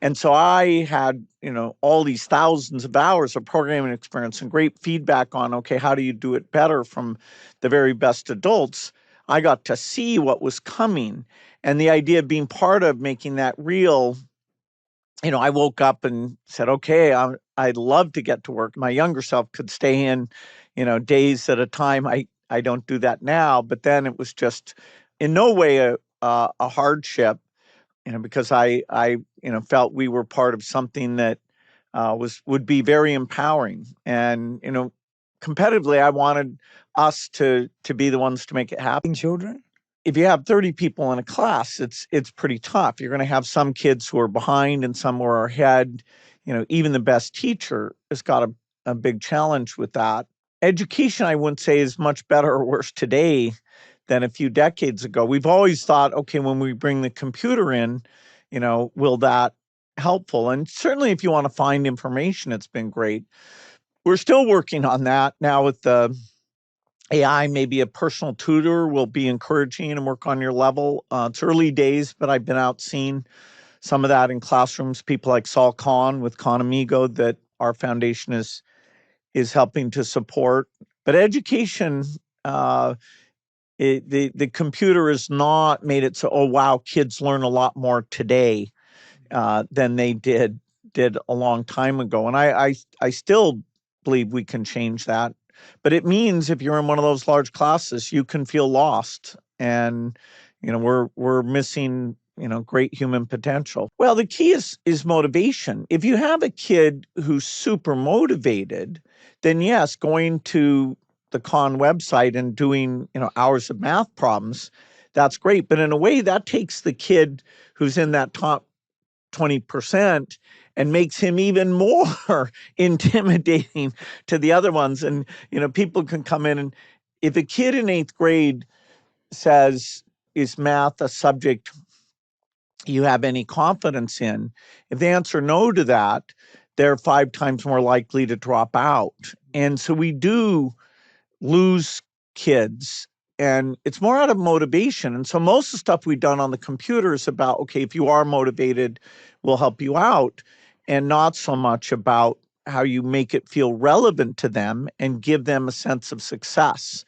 And so I had, all these thousands of hours of programming experience and great feedback on, okay, how do you do it better from the very best adults? I got to see what was coming. And the idea of being part of making that real, I woke up and said, okay, I'd love to get to work. My younger self could stay in, days at a time. I don't do that now, but then it was just in no way a hardship, because I felt we were part of something that would be very empowering. And, competitively, I wanted us to be the ones to make it happen. Children? If you have 30 people in a class, it's pretty tough. You're going to have some kids who are behind and some who are ahead. Even the best teacher has got a big challenge with that. Education, I wouldn't say, is much better or worse today than a few decades ago. We've always thought, okay, when we bring the computer in, will that helpful? And certainly if you want to find information, it's been great. We're still working on that now with the AI. Maybe a personal tutor will be encouraging and work on your level. It's early days, but I've been out seeing some of that in classrooms. People like Saul Kahn with Khan Amigo that our foundation is helping to support. But education, the computer has not made it so, oh wow, kids learn a lot more today than they did a long time ago. And I still believe we can change that. But it means if you're in one of those large classes, you can feel lost. And, we're missing, great human potential. Well, the key is motivation. If you have a kid who's super motivated, then yes, going to the Khan website and doing, hours of math problems, that's great. But in a way, that takes the kid who's in that top 20% and makes him even more intimidating to the other ones. And, people can come in, and if a kid in 8th grade says, is math a subject you have any confidence in? If they answer no to that, they're 5 times more likely to drop out. And so we do lose kids, and it's more out of motivation. And so most of the stuff we've done on the computer is about, okay, if you are motivated, we'll help you out, and not so much about how you make it feel relevant to them and give them a sense of success.